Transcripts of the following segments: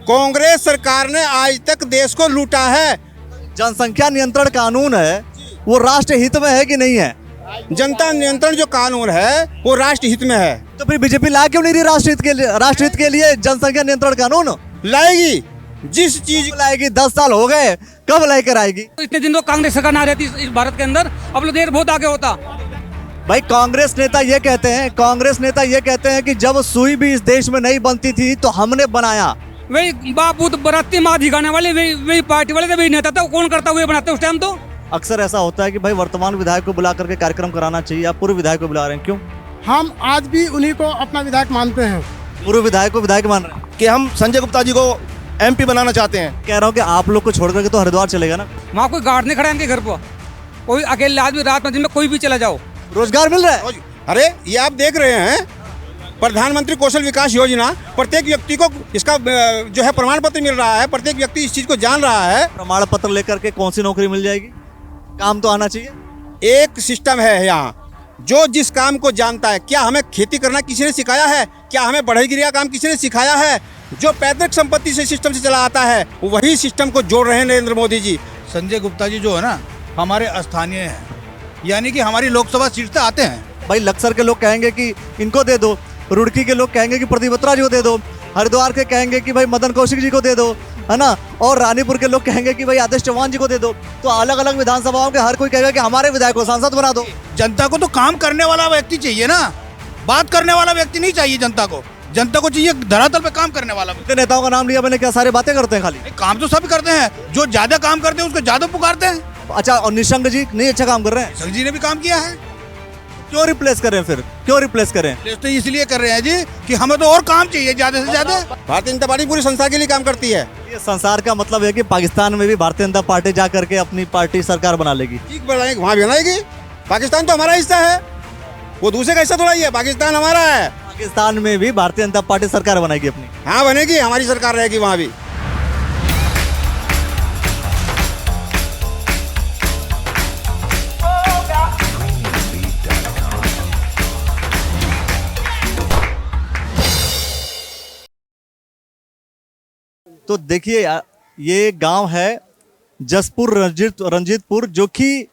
कांग्रेस सरकार ने आज तक देश को लूटा है। जनसंख्या नियंत्रण कानून है वो राष्ट्र हित में है कि नहीं है? जनता नियंत्रण जो कानून है वो राष्ट्र हित में है। तो फिर बीजेपी ला क्यों नहीं रही राष्ट्र हित के लिए जनसंख्या नियंत्रण कानून? लाएगी, जिस चीज लाएगी। 10 साल हो गए, कब लेकर आएगी? इतने दिन तो कांग्रेस सरकार ना रहती इस भारत के अंदर, अब लोग देर बहुत आगे होता। भाई कांग्रेस नेता ये कहते हैं कि जब सुई भी इस देश में नहीं बनती थी तो हमने बनाया। वही बापू तो बराती माँ दिखाने वाले वही पार्टी वाले थे, वही नेता था। कौन करता हुए बनाते उस टाइम तो। अक्सर ऐसा होता है कि भाई वर्तमान विधायक को बुला करके कार्यक्रम कराना चाहिए, आप पूर्व विधायक को बुला रहे हैं, क्यों? हम आज भी उन्हीं को अपना विधायक मानते हैं। पूर्व विधायक को विधायक मान रहे हैं कि हम संजय गुप्ता जी को एमपी बनाना चाहते हैं। कह रहा हूँ कि आप लोग को छोड़ करके तो हरिद्वार चलेगा ना। वहाँ कोई गार्ड नहीं खड़ा है इनके घर पर, कोई अकेले आदमी रात में दिन में कोई भी चला जाओ, रोजगार मिल रहा है। अरे ये आप देख रहे हैं प्रधानमंत्री कौशल विकास योजना, प्रत्येक व्यक्ति को इसका जो है प्रमाण पत्र मिल रहा है, प्रत्येक व्यक्ति इस चीज को जान रहा है। प्रमाण पत्र लेकर के कौन सी नौकरी मिल जाएगी? काम तो आना चाहिए। एक सिस्टम है यहाँ, जो जिस काम को जानता है। क्या हमें खेती करना किसी ने सिखाया है? क्या हमें बढ़ई गिरिया काम किसी ने सिखाया है? जो पैतृक संपत्ति से सिस्टम से चला आता है वही सिस्टम को जोड़ रहे हैं नरेंद्र मोदी जी। संजय गुप्ता जी जो है ना हमारे स्थानीय हैं, यानी कि हमारी लोकसभा सीट से आते हैं। भाई लक्सर के लोग कहेंगे कि इनको दे दो, रुड़की के लोग कहेंगे कि प्रदीप बत्रा जी को दे दो, हरिद्वार के कहेंगे कि भाई मदन कौशिक जी को दे दो, है ना, और रानीपुर के लोग कहेंगे कि भाई आदेश चौहान जी को दे दो। तो अलग अलग विधानसभाओं के हर कोई कहेगा कि हमारे विधायक को सांसद बना दो। जनता को तो काम करने वाला व्यक्ति चाहिए ना, बात करने वाला व्यक्ति नहीं चाहिए। जनता को चाहिए धरातल पे काम करने वाला। इतने नेताओं का नाम लिया मैंने, क्या सारे बातें करते हैं खाली? काम तो सब करते हैं, जो ज्यादा काम करते हैं उसको ज्यादा पुकारते हैं। अच्छा, और निशंक जी नहीं अच्छा काम कर रहे हैं? संघ जी ने भी काम किया है, क्यों रिप्लेस करें फिर? क्यों रिप्लेस करें? तो इसलिए कर रहे हैं जी कि हमें तो और काम चाहिए ज्यादा से ज्यादा। भारतीय जनता पार्टी पूरी संसार के लिए काम करती है। ये संसार का मतलब है कि पाकिस्तान में भी भारतीय जनता पार्टी जा करके अपनी पार्टी सरकार बना लेगी। ठीक बनाएगी, वहाँ भी बनाएगी। पाकिस्तान तो हमारा हिस्सा है, वो दूसरे का हिस्सा थोड़ा ही है। पाकिस्तान हमारा है। पाकिस्तान में भी भारतीय जनता पार्टी सरकार बनाएगी अपनी। हाँ बनेगी, हमारी सरकार रहेगी वहाँ भी। तो देखिए ये गांव है जसपुर रंजीतपुर, जो कि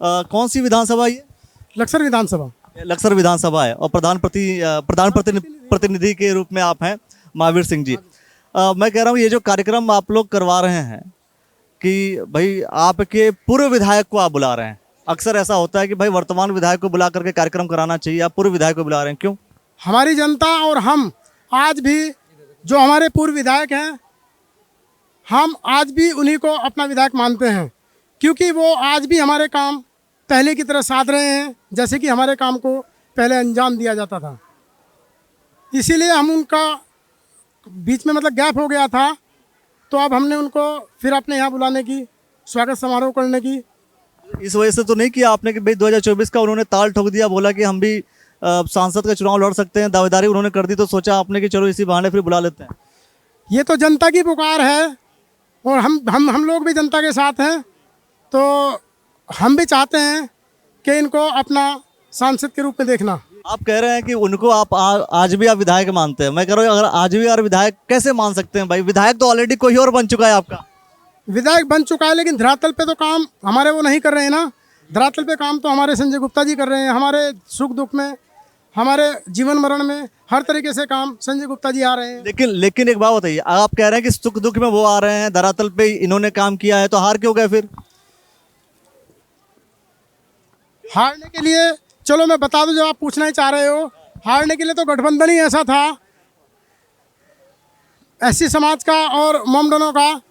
कौन सी विधानसभा है? लक्सर विधानसभा। लक्सर विधानसभा है। और प्रधान प्रतिनिधि के रूप में आप हैं महावीर सिंह जी। मैं कह रहा हूँ ये जो कार्यक्रम आप लोग करवा रहे हैं कि भाई आपके पूर्व विधायक को आप बुला रहे हैं। अक्सर ऐसा होता है कि भाई वर्तमान विधायक को बुला करके कार्यक्रम कराना चाहिए, आप पूर्व विधायक को बुला रहे हैं, क्यों? हमारी जनता और हम आज भी जो हमारे पूर्व विधायक हैं, हम आज भी उन्हीं को अपना विधायक मानते हैं, क्योंकि वो आज भी हमारे काम पहले की तरह साध रहे हैं, जैसे कि हमारे काम को पहले अंजाम दिया जाता था। इसीलिए हम उनका बीच में मतलब गैप हो गया था, तो अब हमने उनको फिर अपने यहाँ बुलाने की, स्वागत समारोह करने की। इस वजह से तो नहीं किया आपने कि भाई 2024 का उन्होंने ताल ठोक दिया, बोला कि हम भी सांसद का चुनाव लड़ सकते हैं, दावेदारी उन्होंने कर दी, तो सोचा आपने कि चलो इसी बहाने फिर बुला लेते हैं? ये तो जनता की पुकार है और हम लोग भी जनता के साथ हैं, तो हम भी चाहते हैं कि इनको अपना सांसद के रूप में देखना। आप कह रहे हैं कि उनको आप आज भी आप विधायक मानते हैं। मैं कह रहा हूँ अगर आज भी यार विधायक कैसे मान सकते हैं भाई? विधायक तो ऑलरेडी कोई और बन चुका है आपका। विधायक बन चुका है, लेकिन धरातल पे तो काम हमारे वो नहीं कर रहे हैं ना। धरातल पे काम तो हमारे संजय गुप्ता जी कर रहे हैं। हमारे सुख दुख में, हमारे जीवन मरण में हर तरीके से काम संजय गुप्ता जी आ रहे हैं। लेकिन एक बात बताइए, आप कह रहे हैं कि सुख दुख में वो आ रहे हैं, धरातल पे इन्होंने काम किया है, तो हार क्यों गए फिर? हारने के लिए, चलो मैं बता दूं, जो आप पूछना ही चाह रहे हो, हारने के लिए तो गठबंधन ही ऐसा था, एससी समाज का और मोमडनों का,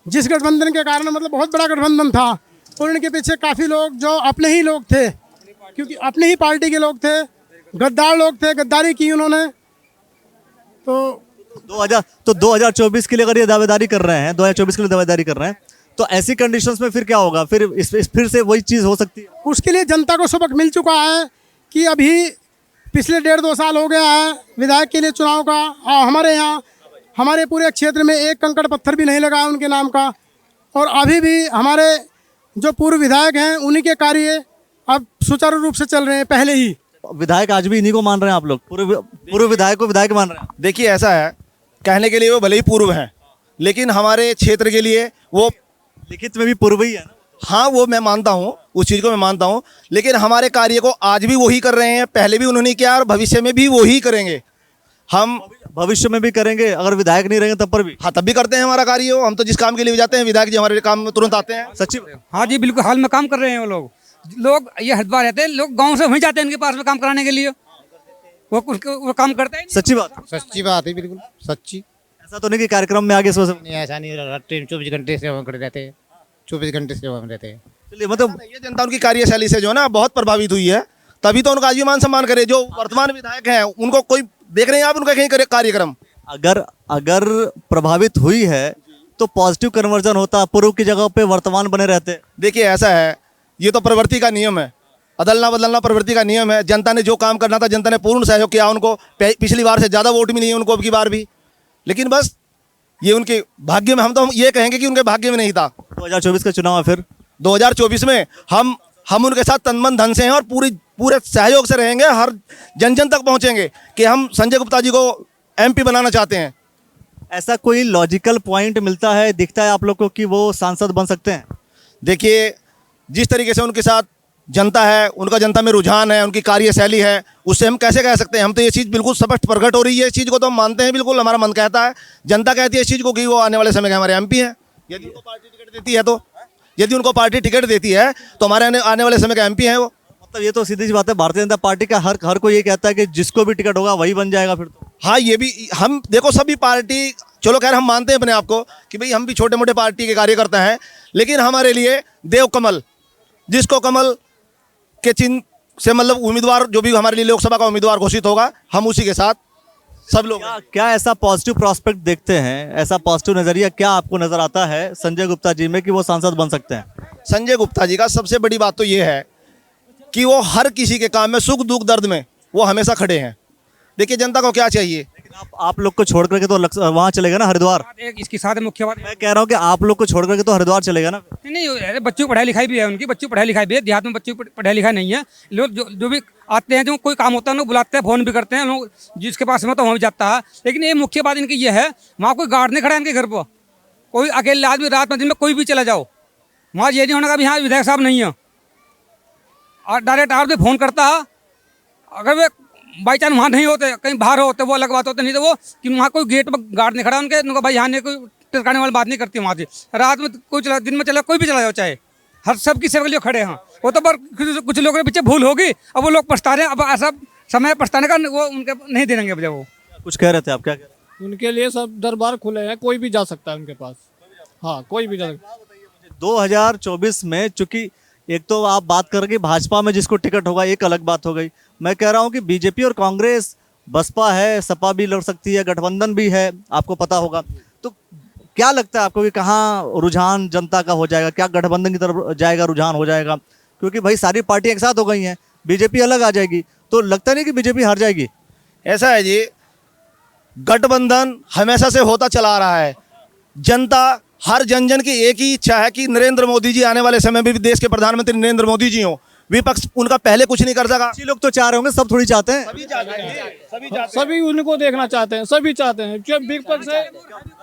जिस गठबंधन के कारण मतलब बहुत बड़ा गठबंधन था, और इनके पीछे काफ़ी लोग जो अपने ही लोग थे, क्योंकि अपनी ही पार्टी के लोग थे, गद्दार लोग थे, गद्दारी की उन्होंने। तो 2024 के लिए अगर ये दावेदारी कर रहे हैं, 2024 के लिए दावेदारी कर रहे हैं, तो ऐसी कंडीशंस में फिर क्या होगा? फिर से वही चीज़ हो सकती है? उसके लिए जनता को सबक मिल चुका है कि अभी पिछले 1.5-2 साल हो गया है विधायक के लिए चुनाव का, और हमारे यहाँ हमारे पूरे क्षेत्र में एक कंकड़ पत्थर भी नहीं लगा उनके नाम का, और अभी भी हमारे जो पूर्व विधायक हैं उन्हीं के कार्य अब सुचारू रूप से चल रहे हैं पहले ही। विधायक आज भी इन्हीं को मान रहे हैं आप लोग? पूर्व विधायक को विधायक मान रहे हैं? देखिए ऐसा है कहने के लिए वो भले ही पूर्व हैं, लेकिन हमारे क्षेत्र के लिए वो, लिखित में भी पूर्व ही है ना। हाँ वो मैं मानता हूँ, उस चीज़ को मैं मानता हूँ, लेकिन हमारे कार्य को आज भी वही कर रहे हैं, पहले भी उन्होंने किया और भविष्य में भी वही करेंगे। हम भविष्य में भी करेंगे, अगर विधायक नहीं रहेंगे तब पर भी। हाँ तब भी करते हैं हमारा कार्य हो, हम तो जिस काम के लिए भी जाते हैं विधायक जी हमारे काम में तुरंत आते हैं। सच्ची हाँ जी बिल्कुल, हाल में काम कर रहे हैं वो लोग ये हरिद्वार रहते हैं, लोग गांव से वहीं जाते हैं इनके पास में काम कराने के लिए, वो काम करते हैं। सच्ची बात। सच्ची बात है, बिल्कुल सच्ची। ऐसा तो नहीं कि कार्यक्रम में आगे इस वजह से। नहीं ऐसा नहीं, हर टाइम 24 घंटे सेवा में खड़े रहते हैं, 24 घंटे सेवा में रहते हैं। चलिए मतलब ये जनता उनकी कार्यशैली से जो है ना बहुत प्रभावित हुई है, तभी तो उनका आज भी मान सम्मान करे। जो वर्तमान विधायक हैं उनको कोई देख रहे हैं आप उनका कहीं कार्यक्रम? अगर प्रभावित हुई है तो पॉजिटिव कन्वर्जन होता, पूर्व की जगह पे वर्तमान बने रहते। देखिए ऐसा है, ये तो प्रवृत्ति का नियम है, अदलना बदलना प्रवृत्ति का नियम है। जनता ने जो काम करना था जनता ने पूर्ण सहयोग किया, उनको पिछली बार से ज़्यादा वोट मिली है उनको अब की बार भी, लेकिन बस ये उनके भाग्य में, हम ये कहेंगे कि उनके भाग्य में नहीं था। 2024 का चुनाव है, फिर 2024 में हम उनके साथ तन मन धन से हैं और पूरे सहयोग से रहेंगे, हर जन जन तक पहुंचेंगे कि हम संजय गुप्ता जी को MP बनाना चाहते हैं। ऐसा कोई लॉजिकल पॉइंट मिलता है, दिखता है आप लोग को कि वो सांसद बन सकते हैं? देखिए जिस तरीके से उनके साथ जनता है, उनका जनता में रुझान है, उनकी कार्यशैली है, उससे हम कैसे कह सकते हैं? हम तो ये चीज़ बिल्कुल स्पष्ट प्रकट हो रही है, इस चीज़ को तो हम मानते हैं, बिल्कुल हमारा मन कहता है, जनता कहती है इस चीज़ को कि वो आने वाले समय के हमारे MP हैं। यदि उनको पार्टी टिकट देती है तो हमारे आने वाले समय का MP हैं वो। मतलब ये तो सीधी सी बात है, भारतीय जनता पार्टी का हर कोई ये कहता है कि जिसको भी टिकट होगा वही बन जाएगा फिर तो। हाँ ये भी हम देखो सभी पार्टी, चलो खैर हम मानते हैं अपने आप को कि भाई हम भी छोटे मोटे पार्टी के कार्यकर्ता हैं, लेकिन हमारे लिए देव कमल, जिसको कमल के चिन्ह से मतलब उम्मीदवार जो भी हमारे लिए लोकसभा का उम्मीदवार घोषित होगा, हम उसी के साथ सब लोग। क्या ऐसा पॉजिटिव प्रोस्पेक्ट देखते हैं, ऐसा पॉजिटिव नजरिया क्या आपको नजर आता है संजय गुप्ता जी में कि वो सांसद बन सकते हैं? संजय गुप्ता जी का सबसे बड़ी बात तो ये है कि वो हर किसी के काम में, सुख दुख दर्द में वो हमेशा खड़े हैं। देखिए जनता को क्या चाहिए, आप लोग को छोड़ करके तो वहाँ चलेगा ना, हरिद्वार। एक इसके साथ मुख्य बात मैं कह रहा हूँ कि आप लोग को छोड़ करके तो हरिद्वार चलेगा ना। नहीं, अरे बच्चों की पढ़ाई लिखाई भी है, उनकी बच्चों की पढ़ाई लिखाई भी है, देहात में बच्चों की पढ़ाई लिखाई नहीं है। लोग जो भी आते हैं, जो कोई काम होता है लोग बुलाते हैं, फोन भी करते हैं लोग, जिसके पास में तो वहाँ भी जाता है। लेकिन ये मुख्य बात इनकी ये है, वहाँ कोई गार्ड नहीं खड़ा है इनके घर पर, कोई अकेले आदमी रात में दिन में कोई भी चला जाओ, वहाँ ये नहीं होना का यहाँ विधायक साहब नहीं है, और डायरेक्ट आप फोन करता है। अगर वे बाई चांस वहाँ नहीं होते, कहीं बाहर होते, वो अलग बात होती, नहीं तो वो कि वहाँ कोई गेट पर गार्ड नहीं खड़ा उनके, भाई यहाँ नहीं, कोई टिरकाने वाली बात नहीं करती वहाँ से। रात में कोई चला, दिन में चला, कोई भी चला जाओ, चाहे हर सबकी सेवा के लिए खड़े हैं वो। तो पर कुछ लोगों के पीछे भूल होगी, अब वो लोग पछता रहे हैं, अब ऐसा समय पछताने का वो उनके नहीं देंगे जब वो। कुछ कह रहे थे आप, क्या कह रहे थे? उनके लिए सब दरबार खुले हैं, कोई भी जा सकता है उनके पास। हाँ कोई भी जा सकता है। 2024 में चूंकि एक तो आप बात कर रहे भाजपा में जिसको टिकट होगा, एक अलग बात हो गई। मैं कह रहा हूँ कि बीजेपी और कांग्रेस, बसपा है, सपा भी लड़ सकती है, गठबंधन भी है, आपको पता होगा। तो क्या लगता है आपको कि कहाँ रुझान जनता का हो जाएगा? क्या गठबंधन की तरफ जाएगा, रुझान हो जाएगा? क्योंकि भाई सारी पार्टियां एक साथ हो गई हैं, बीजेपी अलग आ जाएगी, तो लगता नहीं कि बीजेपी हार जाएगी? ऐसा है जी, गठबंधन हमेशा से होता चला आ रहा है। जनता, हर जन जन की एक ही इच्छा है कि नरेंद्र मोदी जी आने वाले समय में भी देश के प्रधानमंत्री नरेंद्र मोदी जी हों। विपक्ष उनका पहले कुछ नहीं कर सका। अच्छी लोग तो चाह रहे होंगे, सब थोड़ी चाहते हैं। सभी उनको देखना चाहते हैं, सभी चाहते हैं। जो विपक्ष है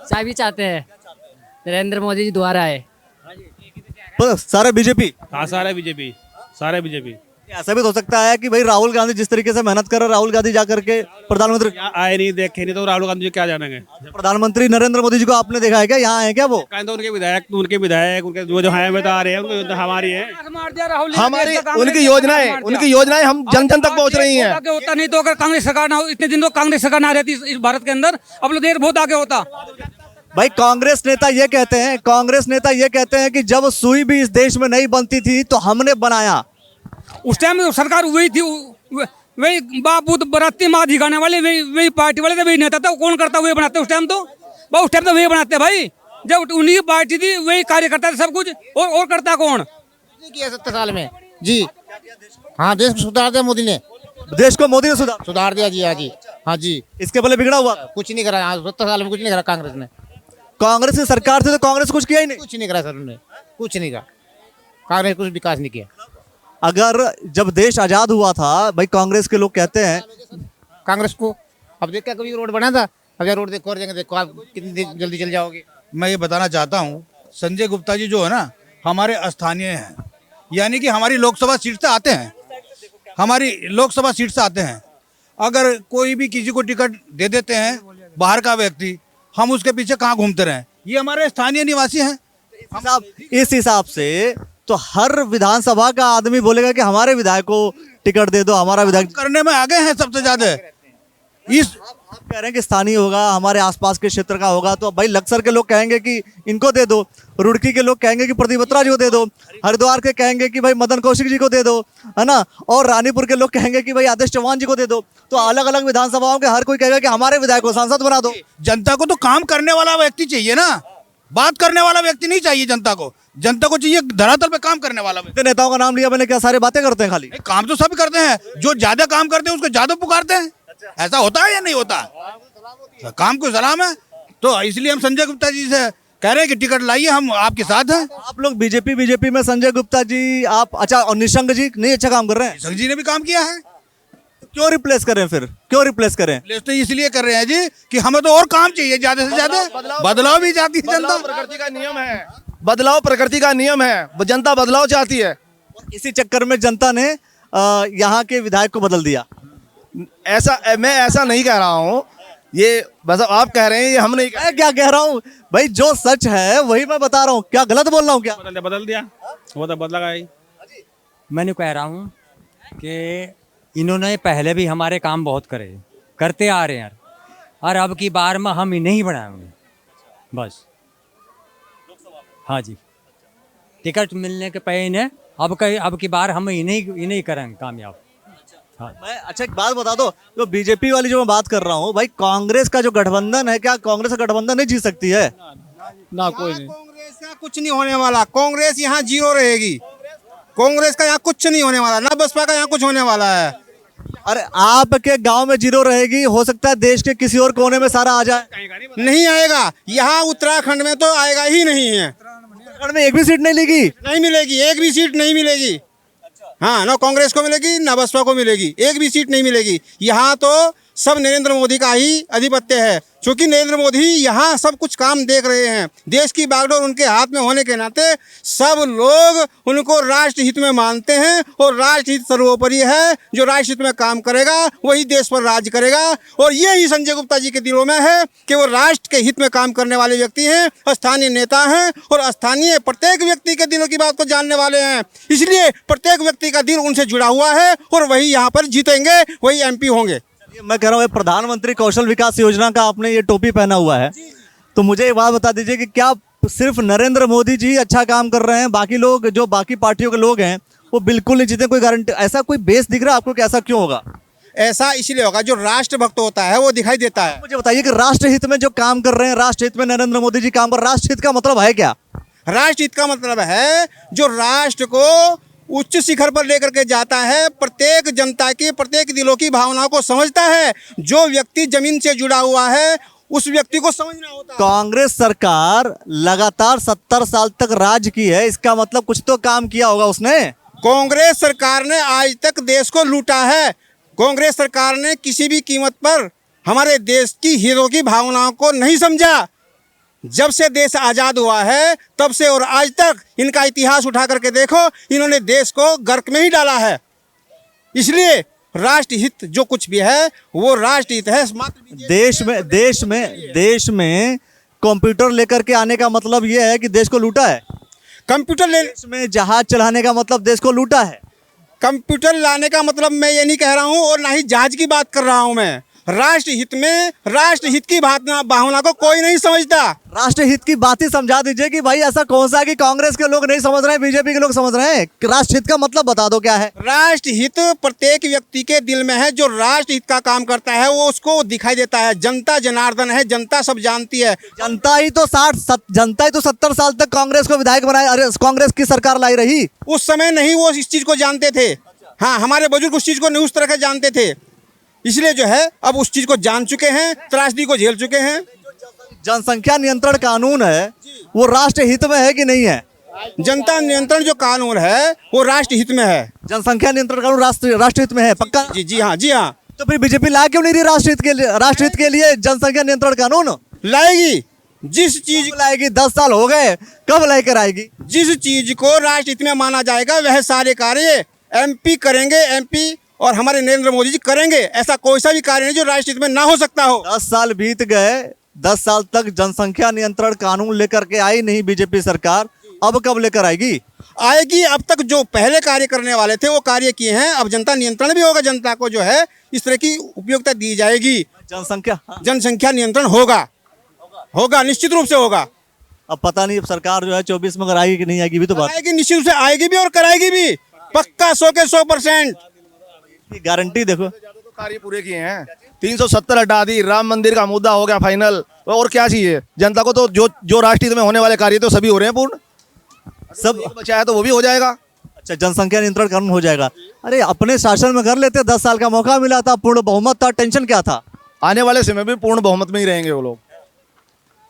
सभी चाहते हैं नरेंद्र मोदी जी दोबारा आए। सारे बीजेपी? हाँ सारे बीजेपी। ऐसा भी तो हो सकता है कि भाई राहुल गांधी जिस तरीके से मेहनत कर रहे, राहुल गांधी जाकर के प्रधानमंत्री आए नहीं, देखे नहीं, तो राहुल गांधी जी क्या जानेंगे? प्रधानमंत्री नरेंद्र मोदी जी को आपने देखा है क्या? यहाँ है क्या वो? तो उनके विधायक उनके जो है बता रहे हैं, उनके हमारी है, हमारी उनकी योजनाएं हम जन जन तक पहुंच रही हैं। आगे होता नहीं तो अगर कांग्रेस सरकार ना हो, इतने दिन तो कांग्रेस सरकार ना रहती इस भारत के अंदर, अब लोग देर बहुत आगे होता। भाई कांग्रेस नेता ये कहते हैं कि जब सुई भी इस देश में नहीं बनती थी तो हमने बनाया। उस टाइम में सरकार वही थी, वही बापू बराती माँ दिखाने वाले, वही पार्टी वाले थे, वही नेता था, कौन करता वही बनाते उस टाइम तो वही बनाते भाई। जब उन्हीं पार्टी थी, वही कार्य करता था सब कुछ, और करता कौन? किया 70 साल में जी। हाँ देश को सुधार दिया मोदी ने, देश को मोदी ने सुधार दिया जी। हाँ जी, हाँ जी। इसके पहले बिगड़ा हुआ कुछ नहीं करा 70 साल में, कुछ नहीं करा कांग्रेस ने। कांग्रेस की सरकार थी तो कांग्रेस कुछ किया ही नहीं, कुछ नहीं करा सर, उन्होंने कुछ नहीं करा, कांग्रेस कुछ विकास नहीं किया। अगर जब देश आजाद हुआ था, भाई कांग्रेस के लोग कहते हैं कांग्रेस को अब देख क्या कभी रोड बना था, अब जब रोड देखो देंगे, देखो आप कितनी जल्दी चल जाओगे। मैं ये बताना चाहता हूँ, संजय गुप्ता जी जो है ना हमारे स्थानीय हैं, यानी कि हमारी लोकसभा सीट से आते हैं, हमारी लोकसभा सीट से आते हैं। अगर कोई भी किसी को टिकट दे देते हैं बाहर का व्यक्ति, हम उसके पीछे कहाँ घूमते रहें? ये हमारे स्थानीय निवासी हैं। इस हिसाब से तो हर विधानसभा का आदमी बोलेगा कि हमारे विधायक को टिकट दे दो, हमारा विधायक। करने में आगे हैं सबसे ज्यादा। इस आप कह रहे हैं कि स्थानीय होगा, हमारे आसपास के क्षेत्र का होगा, तो भाई लक्सर के लोग कहेंगे कि इनको दे दो, रुड़की के लोग कहेंगे कि प्रदीप बत्रा जी को दे दो, हरिद्वार के कहेंगे कि भाई मदन कौशिक जी को दे दो, है ना, और रानीपुर के लोग कहेंगे कि भाई आदेश चौहान जी को दे दो। तो अलग अलग विधानसभाओं के हर कोई कहेगा कि हमारे विधायक को सांसद बना दो। जनता को तो काम करने वाला व्यक्ति चाहिए ना, बात करने वाला व्यक्ति नहीं चाहिए। जनता को चाहिए धरातल पे काम करने वाला व्यक्ति। इतने नेताओं का नाम लिया मैंने, क्या सारे बातें करते हैं खाली? नहीं, काम तो सब करते हैं, जो ज्यादा काम करते हैं उसको ज्यादा पुकारते हैं। ऐसा होता है या नहीं होता? काम को सलाम है। तो इसलिए हम संजय गुप्ता जी से कह रहे हैं कि टिकट लाइए, हम आपके साथ हैं। आप लोग बीजेपी में संजय गुप्ता जी, आप अच्छा, और निशंक जी नहीं अच्छा काम कर रहे हैं? संजय जी ने भी काम किया है, क्यों रिप्लेस करें फिर? क्यों रिप्लेस करें? प्लेस तो इसलिए कर रहे हैं जी कि हमें तो और काम चाहिए ज्यादा से ज्यादा। बदलाव भी चाहती है जनता। प्रकृति का नियम है, बदलाव प्रकृति का नियम है, जनता बदलाव चाहती है। इसी चक्कर में जनता ने यहाँ के विधायक को बदल दिया। मैं ऐसा नहीं कह रहा हूँ, ये बस आप कह रहे हैं, ये हम नहीं कह। मैं क्या कह रहा हूँ भाई, जो सच है वही मैं बता रहा हूँ। क्या गलत बोल रहा हूँ क्या? बदल दिया, वो तो बदला ही। मैंने कह रहा हूँ कि इन्होंने पहले भी हमारे काम बहुत करते आ रहे हैं, और अब की बार में हम इन्हें ही बनाएंगे बस। हाँ जी, टिकट मिलने के पहले इन्हें, अब की बार हम इन्हें करेंगे कामयाब। हाँ। मैं अच्छा एक बात बता दो, जो बीजेपी वाली जो मैं बात कर रहा हूँ भाई, कांग्रेस का जो गठबंधन है, क्या कांग्रेस का गठबंधन नहीं जीत सकती है? ना कोई नहीं। कांग्रेस का कुछ नहीं होने वाला, कांग्रेस यहाँ जीरो रहेगी। कांग्रेस का यहाँ कुछ नहीं होने वाला, ना बसपा का यहाँ कुछ होने वाला है। अरे आपके गांव में जीरो रहेगी, हो सकता है देश के किसी और कोने में सारा आ जाए। नहीं आएगा, यहाँ उत्तराखंड में तो आएगा ही नहीं है। उत्तराखंड में एक भी सीट नहीं लेगी, नहीं मिलेगी, एक भी सीट नहीं मिलेगी। हाँ, ना कांग्रेस को मिलेगी ना बसपा को मिलेगी, एक भी सीट नहीं मिलेगी। यहाँ तो सब नरेंद्र मोदी का ही आधिपत्य है, क्योंकि नरेंद्र मोदी यहाँ सब कुछ काम देख रहे हैं। देश की बागडोर उनके हाथ में होने के नाते सब लोग उनको राष्ट्र हित में मानते हैं, और राष्ट्र हित सर्वोपरि है। जो राष्ट्र हित में काम करेगा वही देश पर राज करेगा, और यही संजय गुप्ता जी के दिलों में है कि वो राष्ट्र के हित में काम करने वाले व्यक्ति हैं, स्थानीय नेता हैं, और स्थानीय प्रत्येक व्यक्ति के दिलों की बात को जानने वाले हैं। इसलिए प्रत्येक व्यक्ति का दिल उनसे जुड़ा हुआ है, और वही यहाँ पर जीतेंगे, वही MP होंगे। मैं कह रहा हूँ प्रधानमंत्री कौशल विकास योजना का आपने ये टोपी पहना हुआ है, तो मुझे एक बात बता दीजिए कि क्या सिर्फ नरेंद्र मोदी जी अच्छा काम कर रहे हैं, बाकी लोग जो बाकी पार्टियों के लोग हैं वो बिल्कुल नहीं जीते? कोई गारंटी, ऐसा कोई बेस दिख रहा है आपको कि ऐसा क्यों होगा? ऐसा इसलिए होगा, जो राष्ट्रभक्त होता है वो दिखाई देता है। मुझे बताइए कि राष्ट्रहित में जो काम कर रहे हैं, राष्ट्रहित में नरेंद्र मोदी जी काम कर, राष्ट्रहित का मतलब है क्या? राष्ट्रहित का मतलब है जो राष्ट्र को उच्च शिखर पर लेकर के जाता है, प्रत्येक जनता की, प्रत्येक दिलों की भावनाओं को समझता है। जो व्यक्ति जमीन से जुड़ा हुआ है उस व्यक्ति को समझना होता है। कांग्रेस सरकार लगातार 70 साल तक राज की है, इसका मतलब कुछ तो काम किया होगा उसने। कांग्रेस सरकार ने आज तक देश को लूटा है। कांग्रेस सरकार ने किसी भी कीमत पर हमारे देश की हितों की भावनाओं को नहीं समझा। जब से देश आज़ाद हुआ है तब से और आज तक इनका इतिहास उठा करके देखो, इन्होंने देश को गर्क में ही डाला है। इसलिए राष्ट्रहित जो कुछ भी है वो राष्ट्रहित है। देश में कंप्यूटर लेकर के आने का मतलब ये है कि देश को लूटा है। कंप्यूटर देश में जहाज चलाने का मतलब देश को लूटा है। कंप्यूटर लाने का मतलब मैं ये नहीं कह रहा हूँ, और ना ही जहाज की बात कर रहा हूँ। मैं राष्ट्रहित में राष्ट्रहित की भावना को कोई नहीं समझता। राष्ट्रहित की बात ही समझा दीजिए कि भाई ऐसा कौन सा कि कांग्रेस के लोग नहीं समझ रहे हैं, बीजेपी के लोग समझ रहे हैं। राष्ट्रहित का मतलब बता दो क्या है? राष्ट्रहित प्रत्येक व्यक्ति के दिल में है। जो राष्ट्रहित का काम करता है वो उसको दिखाई देता है। जनता जनार्दन है, जनता सब जानती है। जनता ही तो 70 साल तक कांग्रेस को विधायक बनाया, अरे कांग्रेस की सरकार लाई रही। उस समय नहीं वो इस चीज को जानते थे। हाँ, हमारे बुजुर्ग उस चीज को नहीं उस तरह के जानते थे, इसलिए जो है अब उस चीज को जान चुके हैं, त्रासदी को झेल चुके हैं। जनसंख्या नियंत्रण कानून है वो राष्ट्रहित में है कि नहीं है? जनता नियंत्रण जो कानून है वो राष्ट्रहित में है। जनसंख्या नियंत्रण कानून राष्ट्रहित में है, पक्का? जी हाँ, जी हाँ। तो फिर बीजेपी ला क्यों नहीं रही राष्ट्रहित के लिए जनसंख्या नियंत्रण कानून? लाएगी। जिस चीज कब लाएगी? 10 साल हो गए, कब लेकर आएगी? जिस चीज को राष्ट्रहित में माना जाएगा वह सारे कार्य एमपी करेंगे, एमपी और हमारे नरेंद्र मोदी जी करेंगे। ऐसा कोई सा भी कार्य नहीं जो राष्ट्रहित में ना हो सकता हो। 10 साल बीत गए, 10 साल तक जनसंख्या नियंत्रण कानून लेकर के आई नहीं बीजेपी सरकार, अब कब लेकर आएगी? आएगी। अब तक जो पहले कार्य करने वाले थे वो कार्य किए हैं। अब जनता नियंत्रण भी होगा। जनता को जो है इस तरह की उपयोगिता दी जाएगी। जनसंख्या नियंत्रण होगा, निश्चित रूप से होगा। अब पता नहीं अब सरकार जो है 24 में अगर आएगी कि नहीं आएगी भी तो बात आएगी, निश्चित रूप से आएगी भी और कराएगी भी, पक्का 100 के 100%। गारंटी देखो। तो कार्य पूरे किए हैं, 370 हटा दी, राम मंदिर का मुद्दा हो गया फाइनल, और क्या चाहिए जनता को? तो जो राष्ट्रहित में होने वाले कार्य तो सभी हो रहे हैं पूर्ण। सब बचा है तो वो भी हो जाएगा। अच्छा, जनसंख्या नियंत्रण कानून हो जाएगा। अरे अपने शासन में कर लेते, 10 साल का मौका मिला था, पूर्ण बहुमत था, टेंशन क्या था? आने वाले समय में पूर्ण बहुमत में ही रहेंगे वो लोग,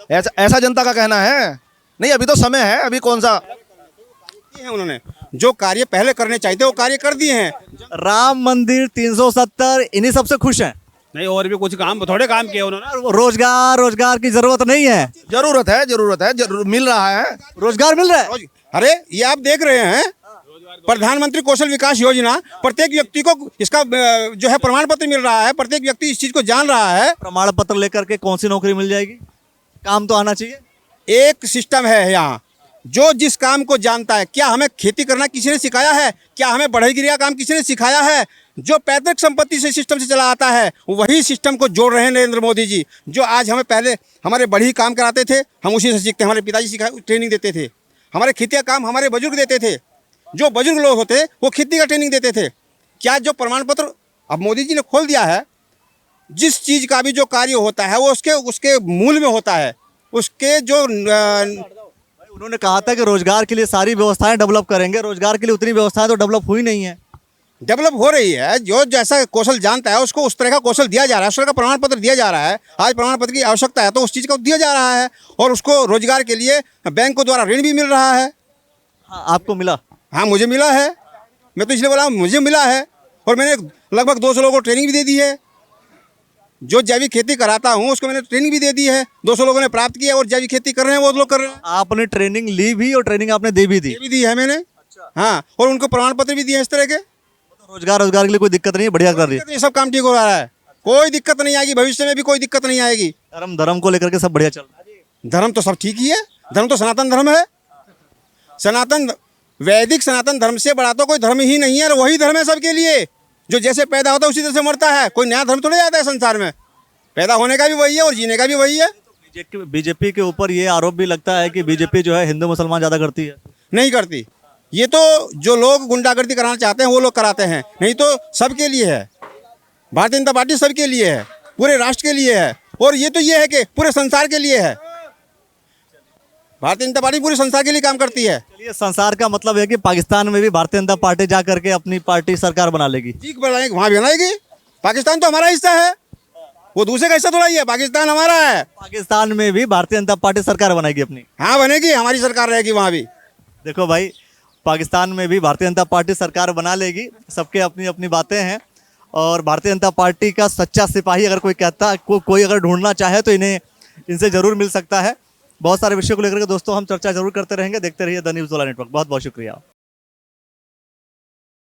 ऐसा जनता का कहना है। नहीं, अभी तो समय है, अभी कौन सा है। उन्होंने जो कार्य पहले करने चाहिए थे वो कार्य कर दिए हैं। राम मंदिर 370 इन्हीं सबसे खुश हैं। नहीं, और भी कुछ काम, थोड़े काम किए उन्होंने। रोजगार की जरूरत नहीं है? जरूरत है, मिल रहा है, रोजगार मिल रहा है। अरे ये आप देख रहे हैं, प्रधानमंत्री कौशल विकास योजना, प्रत्येक व्यक्ति को इसका जो है प्रमाण पत्र मिल रहा है। प्रत्येक व्यक्ति इस चीज को जान रहा है। प्रमाण पत्र लेकर के कौन सी नौकरी मिल जाएगी? काम तो आना चाहिए। एक सिस्टम है यहाँ, जो जिस काम को जानता है। क्या हमें खेती करना किसी ने सिखाया है? क्या हमें बढ़ईगिरी का काम किसी ने सिखाया है? जो पैतृक संपत्ति से सिस्टम से चला आता है वही सिस्टम को जोड़ रहे हैं नरेंद्र मोदी जी। जो आज हमें पहले हमारे बढ़ई काम कराते थे, हम उसी से सीखते। हमारे पिताजी ट्रेनिंग देते थे। हमारे खेती का काम हमारे बुजुर्ग देते थे। जो बुजुर्ग लोग होते वो खेती का ट्रेनिंग देते थे। क्या जो प्रमाण पत्र अब मोदी जी ने खोल दिया है, जिस चीज़ का भी जो कार्य होता है वो उसके मूल में होता है। उसके जो उन्होंने कहा था कि रोजगार के लिए सारी व्यवस्थाएं डेवलप करेंगे। रोजगार के लिए उतनी व्यवस्थाएं तो डेवलप हुई नहीं है। डेवलप हो रही है। जो जैसा कौशल जानता है उसको उस तरह का कौशल दिया जा रहा है, उस तरह का प्रमाण पत्र दिया जा रहा है। आज प्रमाण पत्र की आवश्यकता है तो उस चीज़ को दिया जा रहा है, और उसको रोजगार के लिए बैंकों द्वारा ऋण भी मिल रहा है। हाँ, आपको मिला? हाँ, मुझे मिला है। मैं तो इसलिए बोला मुझे मिला है, और मैंने लगभग 200 लोगों को ट्रेनिंग भी दे दी है। जो जैविक खेती कराता हूँ उसको मैंने ट्रेनिंग भी दे दी है। 200 लोगों ने प्राप्त किया और जैविक खेती कर रहे हैं, वो लोग कर रहे हैं। आपने ट्रेनिंग ली भी और ट्रेनिंग आपने दे भी दी है मैंने। हाँ, और उनको प्रमाण पत्र भी दिए हैं इस तरह के। रोजगार के लिए कोई दिक्कत नहीं है, बढ़िया कर रही है। ये सब काम ठीक हो रहा है, कोई दिक्कत नहीं आएगी, भविष्य में भी कोई दिक्कत नहीं आएगी। धर्म को लेकर के सब बढ़िया चल रहा है। धर्म तो सब ठीक ही है। धर्म तो सनातन धर्म है। सनातन वैदिक सनातन धर्म से बड़ा तो कोई धर्म ही नहीं है। वही धर्म है सबके लिए। जो जैसे पैदा होता है उसी तरह से मरता है। कोई नया धर्म तो नहीं आता है संसार में। पैदा होने का भी वही है और जीने का भी वही है। बीजेपी के ऊपर ये आरोप भी लगता है कि बीजेपी जो है हिंदू मुसलमान ज़्यादा करती है। नहीं करती। ये तो जो लोग गुंडागर्दी कराना चाहते हैं वो लोग कराते हैं, नहीं तो सबके लिए है। भारतीय जनता पार्टी सबके लिए है, पूरे राष्ट्र के लिए है, और ये तो ये है कि पूरे संसार के लिए है। भारतीय जनता पार्टी पूरे संसार के लिए काम करती है। चलिए, संसार का मतलब है कि पाकिस्तान में भी भारतीय जनता पार्टी जा करके अपनी पार्टी सरकार बना लेगी। ठीक बनाएगी, वहाँ भी बनाएगी। पाकिस्तान तो हमारा हिस्सा है, वो दूसरे का हिस्सा थोड़ा ही है। पाकिस्तान हमारा है। पाकिस्तान में भी भारतीय जनता पार्टी सरकार बनाएगी अपनी। हाँ, बनेगी, हमारी सरकार रहेगी वहाँ भी। देखो भाई, पाकिस्तान में भी भारतीय जनता पार्टी सरकार बना लेगी। सबके अपनी अपनी बातें हैं, और भारतीय जनता पार्टी का सच्चा सिपाही अगर कोई कहता कोई अगर ढूंढना चाहे तो इनसे जरूर मिल सकता है। बहुत सारे विषयों को लेकर के दोस्तों हम चर्चा जरूर करते रहेंगे। देखते रहिए द न्यूज़ वाला नेटवर्क। बहुत बहुत शुक्रिया।